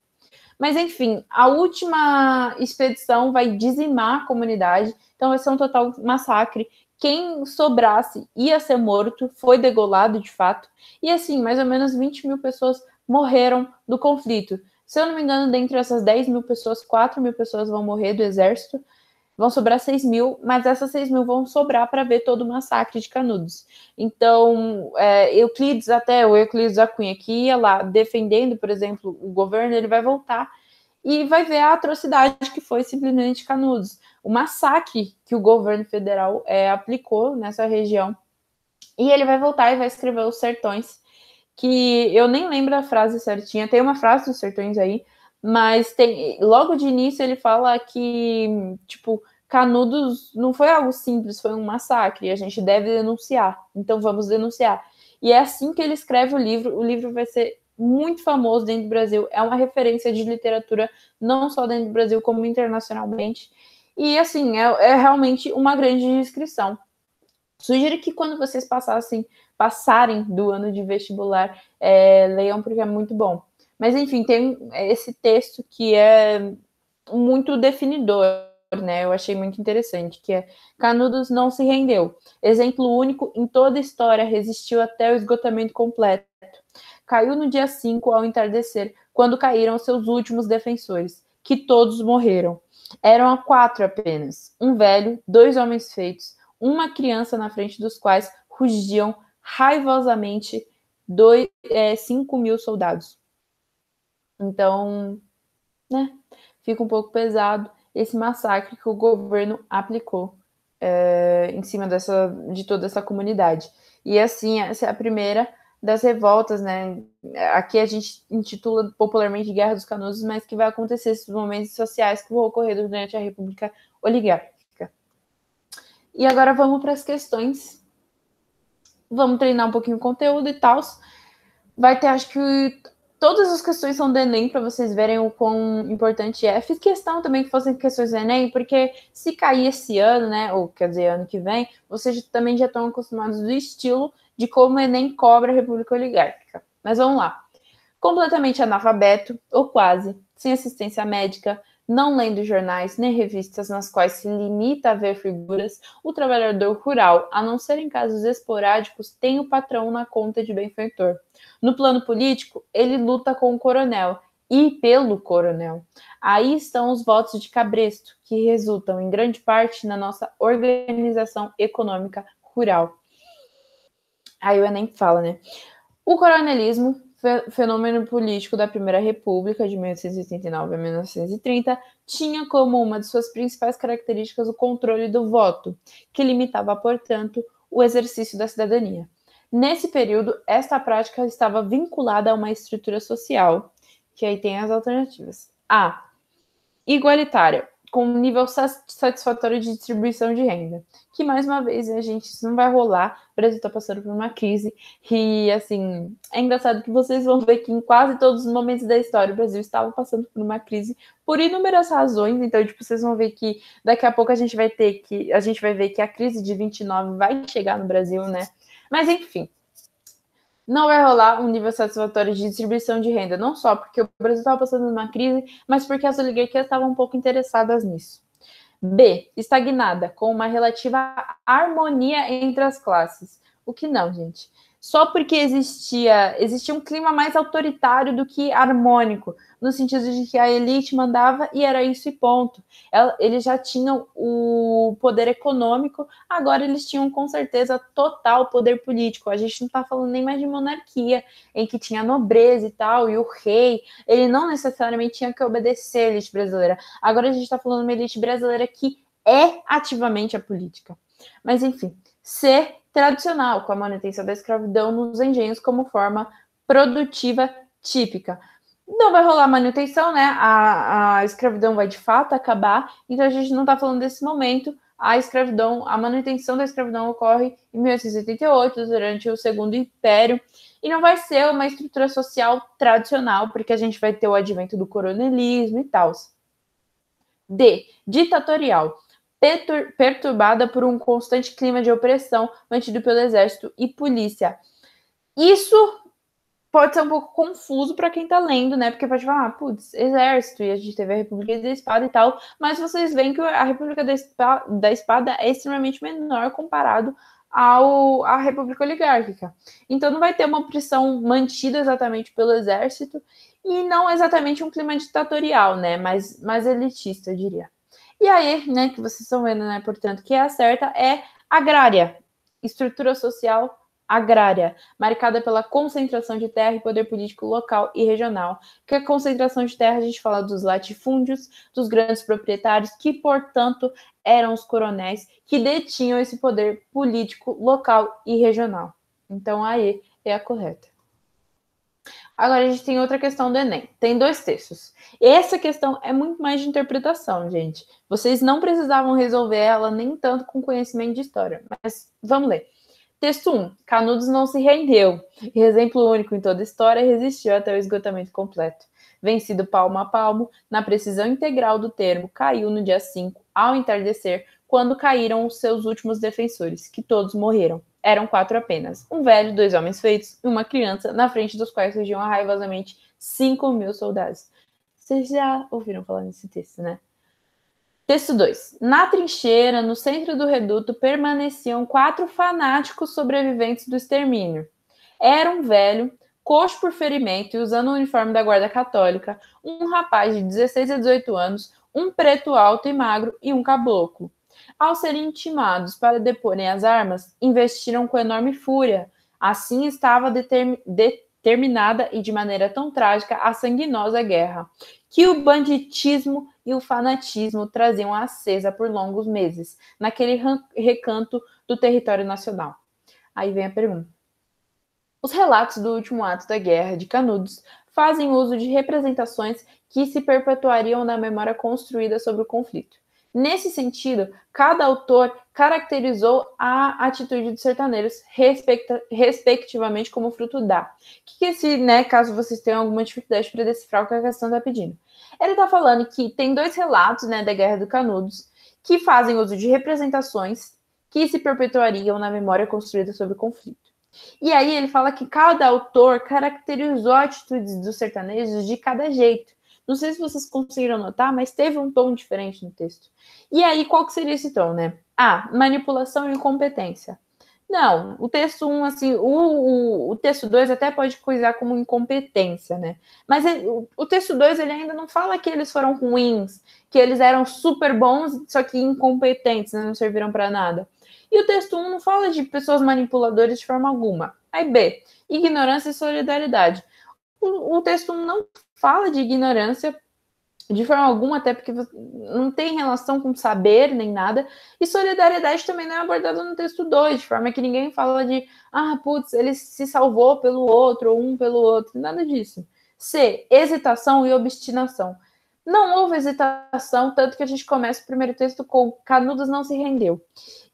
Mas, enfim, a última expedição vai dizimar a comunidade, então vai ser um total massacre. Quem sobrasse ia ser morto, foi degolado de fato, e assim, mais ou menos 20 mil pessoas morreram do conflito. Se eu não me engano, dentre essas 10 mil pessoas, 4 mil pessoas vão morrer do exército, vão sobrar 6 mil, mas essas 6 mil vão sobrar para ver todo o massacre de Canudos. Então, Euclides da Cunha, que ia lá defendendo, por exemplo, o governo, ele vai voltar e vai ver a atrocidade que foi simplesmente Canudos. O massacre que o governo federal aplicou nessa região. E ele vai voltar e vai escrever Os Sertões, que eu nem lembro a frase certinha, tem uma frase dos Sertões aí, mas logo de início ele fala que, tipo, Canudos não foi algo simples, foi um massacre, e a gente deve denunciar, então vamos denunciar. E é assim que ele escreve o livro vai ser muito famoso dentro do Brasil, é uma referência de literatura, não só dentro do Brasil, como internacionalmente, e assim, é realmente uma grande descrição. Sugiro que quando vocês passarem do ano de vestibular, leiam, porque é muito bom. Mas, enfim, tem esse texto que é muito definidor, né? Eu achei muito interessante, que é Canudos não se rendeu. Exemplo único em toda a história, resistiu até o esgotamento completo. Caiu no dia 5 ao entardecer, quando caíram seus últimos defensores, que todos morreram. Eram 4 apenas, um velho, 2 homens feitos, uma criança na frente dos quais rugiam raivosamente 5 mil soldados. Então, né, fica um pouco pesado esse massacre que o governo aplicou em cima de toda essa comunidade. E assim, essa é a primeira das revoltas, né? Aqui a gente intitula popularmente Guerra dos Canudos, mas que vai acontecer esses momentos sociais que vão ocorrer durante a República Oligárquica. E agora vamos para as questões. Vamos treinar um pouquinho o conteúdo e tal. Vai ter, acho que todas as questões são do Enem, para vocês verem o quão importante é. Fiz questão também que fossem questões do Enem, porque se cair esse ano, né, ou quer dizer, ano que vem, vocês também já estão acostumados do estilo de como o Enem cobra a República Oligárquica. Mas vamos lá. Completamente analfabeto, ou quase, sem assistência médica, não lendo jornais nem revistas nas quais se limita a ver figuras, o trabalhador rural, a não ser em casos esporádicos, tem o patrão na conta de benfeitor. No plano político, ele luta com o coronel e pelo coronel. Aí estão os votos de cabresto, que resultam em grande parte na nossa organização econômica rural. Aí o Enem fala, né? O coronelismo, fenômeno político da Primeira República, de 1889 a 1930, tinha como uma de suas principais características o controle do voto, que limitava, portanto, o exercício da cidadania. Nesse período, esta prática estava vinculada a uma estrutura social, que aí tem as alternativas. A. Igualitária, com um nível satisfatório de distribuição de renda. Que, mais uma vez, a gente, isso não vai rolar. O Brasil está passando por uma crise. E, assim, é engraçado que vocês vão ver que em quase todos os momentos da história o Brasil estava passando por uma crise por inúmeras razões. Então, tipo, vocês vão ver que daqui a pouco a gente vai ver que a crise de 29 vai chegar no Brasil, né? Mas, enfim, não vai rolar um nível satisfatório de distribuição de renda, não só porque o Brasil estava passando por uma crise, mas porque as oligarquias estavam um pouco interessadas nisso. B, estagnada, com uma relativa harmonia entre as classes. O que não, gente. Só porque existia um clima mais autoritário do que harmônico, no sentido de que a elite mandava e era isso e ponto. Eles já tinham o poder econômico, agora eles tinham com certeza total poder político. A gente não está falando nem mais de monarquia, em que tinha nobreza e tal, e o rei, ele não necessariamente tinha que obedecer a elite brasileira. Agora a gente está falando de uma elite brasileira que é ativamente a política. Mas, enfim, ser tradicional, com a manutenção da escravidão nos engenhos como forma produtiva típica. Não vai rolar manutenção, né? A escravidão vai de fato acabar, então a gente não está falando desse momento. A escravidão, a manutenção da escravidão ocorre em 1888, durante o Segundo Império, e não vai ser uma estrutura social tradicional, porque a gente vai ter o advento do coronelismo e tal. D. Ditatorial. Perturbada por um constante clima de opressão mantido pelo exército e polícia. Isso pode ser um pouco confuso para quem está lendo, né? Porque pode falar, putz, exército, e a gente teve a República da Espada e tal, mas vocês veem que a República da Espada é extremamente menor comparado à República Oligárquica. Então não vai ter uma opressão mantida exatamente pelo exército e não exatamente um clima ditatorial, né? Mais elitista, eu diria. E aí, né, que vocês estão vendo, né, portanto, que a certa é agrária, estrutura social agrária, marcada pela concentração de terra e poder político local e regional. Que a concentração de terra, a gente fala dos latifúndios, dos grandes proprietários, que, portanto, eram os coronéis que detinham esse poder político local e regional. Então, aí é a correta. Agora a gente tem outra questão do Enem. Tem 2 textos. Essa questão é muito mais de interpretação, gente. Vocês não precisavam resolver ela nem tanto com conhecimento de história. Mas vamos ler. Texto 1. Canudos não se rendeu. Exemplo único em toda a história, resistiu até o esgotamento completo. Vencido palmo a palmo, na precisão integral do termo, caiu no dia 5, ao entardecer, quando caíram os seus últimos defensores, que todos morreram. Eram 4 apenas, um velho, 2 homens feitos e uma criança, na frente dos quais surgiam raivosamente 5.000 soldados. Vocês já ouviram falar nesse texto, né? Texto 2. Na trincheira, no centro do reduto, permaneciam 4 fanáticos sobreviventes do extermínio. Era um velho, coxo por ferimento e usando o uniforme da guarda católica, um rapaz de 16 a 18 anos, um preto alto e magro e um caboclo. Ao serem intimados para deporem as armas, investiram com enorme fúria. Assim estava determinada e de maneira tão trágica a sanguinosa guerra, que o banditismo e o fanatismo traziam acesa por longos meses, naquele recanto do território nacional. Aí vem a pergunta. Os relatos do último ato da Guerra de Canudos fazem uso de representações que se perpetuariam na memória construída sobre o conflito. Nesse sentido, cada autor caracterizou a atitude dos sertaneiros, respectivamente, como fruto da. O que esse, né, caso vocês tenham alguma dificuldade para decifrar o que a questão está pedindo? Ele está falando que tem 2 relatos, né, da Guerra do Canudos, que fazem uso de representações que se perpetuariam na memória construída sobre o conflito. E aí ele fala que cada autor caracterizou atitudes dos sertanejos de cada jeito. Não sei se vocês conseguiram notar, mas teve um tom diferente no texto. E aí, qual que seria esse tom, né? A. Manipulação e incompetência. Não, o texto 1, assim, o texto 2 até pode coisar como incompetência, né? Mas o texto 2, ele ainda não fala que eles foram ruins, que eles eram super bons, só que incompetentes, né? Não serviram para nada. E o texto 1 não fala de pessoas manipuladoras de forma alguma. Aí B, ignorância e solidariedade. O texto 1 não fala de ignorância de forma alguma, até porque não tem relação com saber nem nada, e solidariedade também não é abordada no texto 2, de forma que ninguém fala de, putz, ele se salvou pelo outro, ou um pelo outro, nada disso. C, hesitação e obstinação. Não houve hesitação, tanto que a gente começa o primeiro texto com Canudos não se rendeu.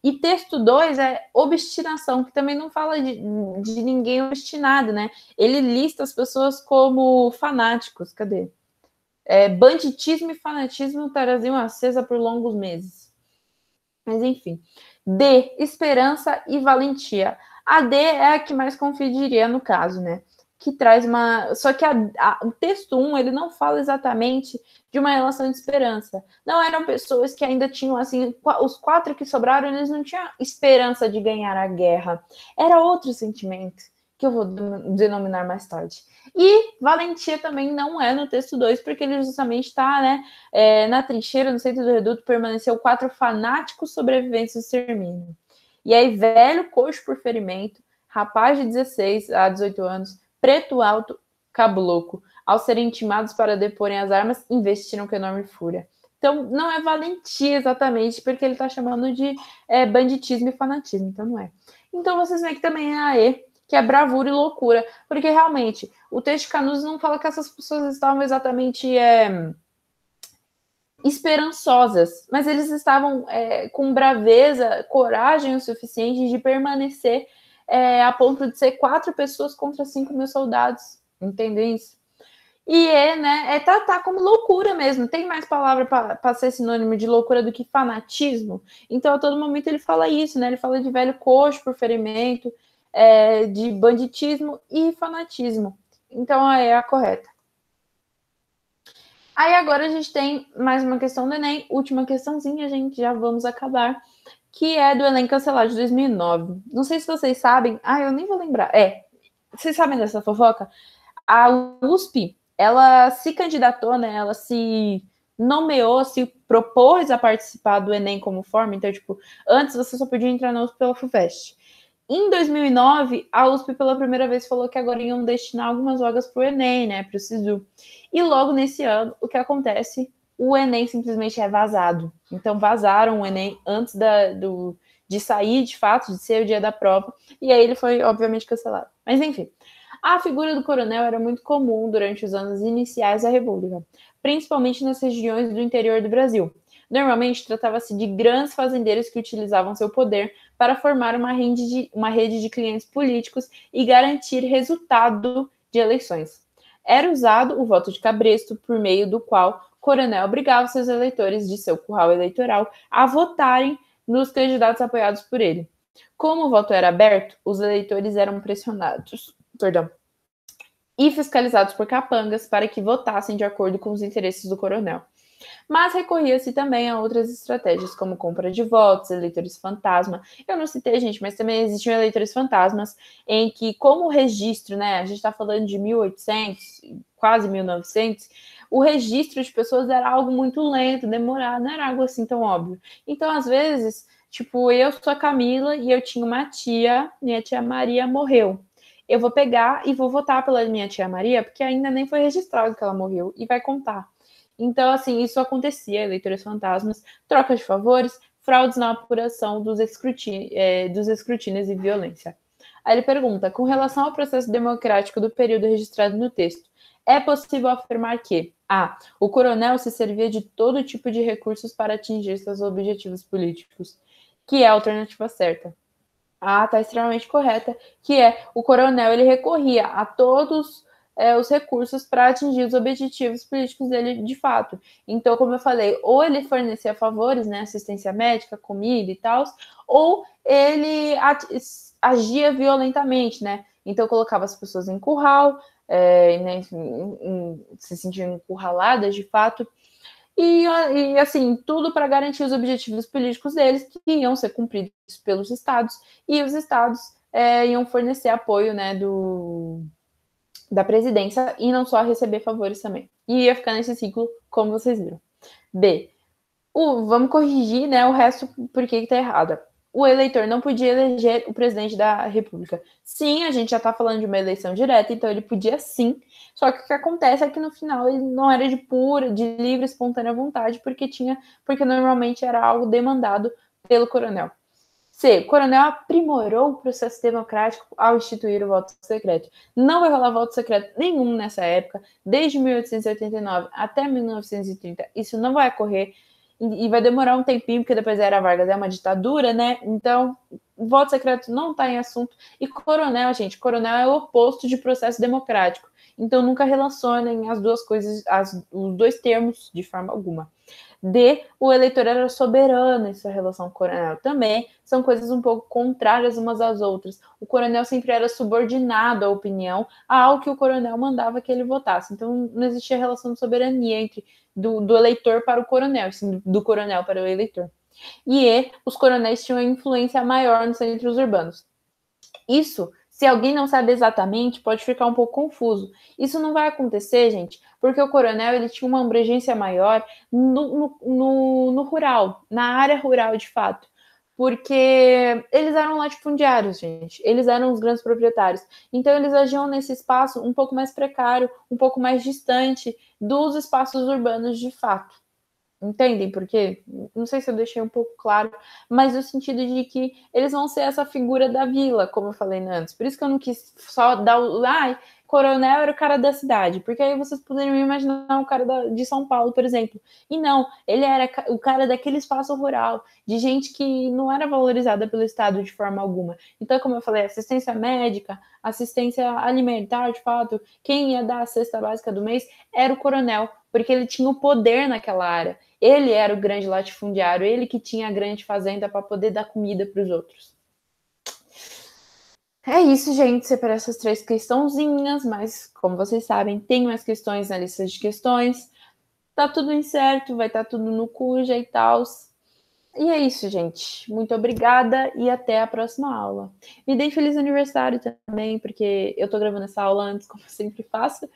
E texto 2 é obstinação, que também não fala de ninguém obstinado, né? Ele lista as pessoas como fanáticos. Cadê? Banditismo e fanatismo traziam acesa por longos meses. Mas enfim. D, esperança e valentia. A D é a que mais confundiria no caso, né? que traz uma... Só que o texto 1, ele não fala exatamente de uma relação de esperança. Não eram pessoas que ainda tinham, assim, os 4 que sobraram, eles não tinham esperança de ganhar a guerra. Era outro sentimento, que eu vou denominar mais tarde. E valentia também não é no texto 2, porque ele justamente está, né, na trincheira, no centro do reduto, permaneceu 4 fanáticos sobreviventes do extermínio. E aí, velho, coxo por ferimento, rapaz de 16 a 18 anos, preto alto, caboclo, ao serem intimados para deporem as armas, investiram com enorme fúria. Então, não é valentia exatamente, porque ele está chamando de banditismo e fanatismo, então não é. Então, vocês veem que também é AE, que é bravura e loucura, porque realmente, o texto de Canudos não fala que essas pessoas estavam exatamente esperançosas, mas eles estavam com braveza, coragem o suficiente de permanecer a ponto de ser 4 pessoas contra 5 mil soldados, entendeu isso? E tá como loucura mesmo. Tem mais palavra para ser sinônimo de loucura do que fanatismo? Então, a todo momento ele fala isso, né? Ele fala de velho coxo por ferimento, de banditismo e fanatismo. Então, é a correta. Aí agora a gente tem mais uma questão do Enem, última questãozinha, gente, já vamos acabar, que é do Enem cancelado de 2009. Não sei se vocês sabem, eu nem vou lembrar. Vocês sabem dessa fofoca? A USP, ela se candidatou, né? Ela se nomeou, se propôs a participar do Enem como forma. Então, tipo, antes você só podia entrar na USP pela FUVEST. Em 2009, a USP pela primeira vez falou que agora iam destinar algumas vagas para o Enem, né? Para o SISU. E logo nesse ano, o que acontece? O Enem simplesmente é vazado. Então, vazaram o Enem antes de sair, de fato, de ser o dia da prova. E aí ele foi, obviamente, cancelado. Mas, enfim. A figura do coronel era muito comum durante os anos iniciais da República, principalmente nas regiões do interior do Brasil. Normalmente, tratava-se de grandes fazendeiros que utilizavam seu poder para formar uma rede de clientes políticos e garantir resultado de eleições. Era usado o voto de cabresto, por meio do qual o coronel obrigava seus eleitores de seu curral eleitoral a votarem nos candidatos apoiados por ele. Como o voto era aberto, os eleitores eram pressionados e fiscalizados por capangas para que votassem de acordo com os interesses do coronel. Mas recorria-se também a outras estratégias, como compra de votos, eleitores fantasma. Eu não citei, gente, mas também existiam eleitores fantasmas, em que, como o registro, né, a gente está falando de 1800, quase 1900, o registro de pessoas era algo muito lento, demorado, não era algo assim tão óbvio. Então, às vezes, tipo, eu sou a Camila e eu tinha uma tia, minha tia Maria morreu. Eu vou pegar e vou votar pela minha tia Maria, porque ainda nem foi registrado que ela morreu, e vai contar. Então, assim, isso acontecia, eleitores fantasmas, troca de favores, fraudes na apuração dos escrutínios e violência. Aí ele pergunta, com relação ao processo democrático do período registrado no texto, é possível afirmar que A. O coronel se servia de todo tipo de recursos para atingir seus objetivos políticos, que é a alternativa certa. A está extremamente correta, que é o coronel ele recorria a todos os recursos para atingir os objetivos políticos dele de fato. Então, como eu falei, ou ele fornecia favores, né, assistência médica, comida e tal, ou ele agia violentamente, né? Então, colocava as pessoas em curral, né, se sentiam encurraladas de fato, e assim, tudo para garantir os objetivos políticos deles, que iam ser cumpridos pelos estados, e os estados iam fornecer apoio, né, da presidência, e não só receber favores também. E ia ficar nesse ciclo, como vocês viram. B. Vamos corrigir, né, o resto porque está errada. O eleitor não podia eleger o presidente da República. Sim, a gente já está falando de uma eleição direta, então ele podia sim. Só que o que acontece é que no final ele não era de livre, espontânea vontade, porque normalmente era algo demandado pelo coronel. C. O coronel aprimorou o processo democrático ao instituir o voto secreto. Não vai rolar voto secreto nenhum nessa época, desde 1889 até 1930. Isso não vai ocorrer. E vai demorar um tempinho, porque depois era Vargas, é uma ditadura, né? Então, voto secreto não está em assunto. E coronel, gente, coronel é o oposto de processo democrático. Então, nunca relacionem as duas coisas, os dois termos de forma alguma. O eleitor era soberano em sua relação com o coronel. Também são coisas um pouco contrárias umas às outras. O coronel sempre era subordinado à opinião, ao que o coronel mandava que ele votasse. Então, não existia relação de soberania entre do eleitor para o coronel, sim, do coronel para o eleitor. E os coronéis tinham influência maior nos centros urbanos. Isso, se alguém não sabe exatamente, pode ficar um pouco confuso. Isso não vai acontecer, gente, porque o coronel ele tinha uma abrangência maior no rural, na área rural de fato. Porque eles eram latifundiários, gente. Eles eram os grandes proprietários. Então, eles agiam nesse espaço um pouco mais precário, um pouco mais distante dos espaços urbanos de fato. Entendem por quê? Não sei se eu deixei um pouco claro, mas no sentido de que eles vão ser essa figura da vila, como eu falei antes. Por isso que eu não quis só dar o. Ai, coronel era o cara da cidade, porque aí vocês poderiam imaginar o cara de São Paulo, por exemplo. E não, ele era o cara daquele espaço rural, de gente que não era valorizada pelo Estado de forma alguma. Então, como eu falei, assistência médica, assistência alimentar, de fato, quem ia dar a cesta básica do mês era o coronel, porque ele tinha o poder naquela área. Ele era o grande latifundiário, ele que tinha a grande fazenda para poder dar comida para os outros. É isso, gente. Separei essas 3 questãozinhas, mas como vocês sabem, tem mais questões na lista de questões. Tá tudo incerto, vai estar tudo no cuja e tal. E é isso, gente. Muito obrigada e até a próxima aula. Me dei feliz aniversário também, porque eu tô gravando essa aula antes, como eu sempre faço.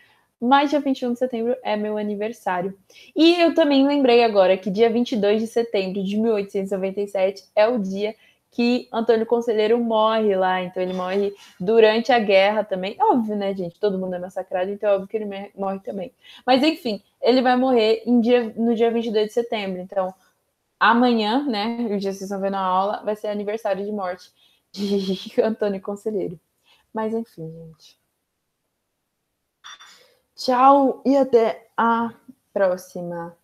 Mas dia 21 de setembro é meu aniversário. E eu também lembrei agora que dia 22 de setembro de 1897 é o dia que Antônio Conselheiro morre lá. Então ele morre durante a guerra também. Óbvio, né, gente? Todo mundo é massacrado, então é óbvio que ele morre também. Mas enfim, ele vai morrer no dia 22 de setembro. Então amanhã, né, o dia que vocês estão vendo a aula, vai ser aniversário de morte de Antônio Conselheiro. Mas enfim, gente. Tchau e até a próxima.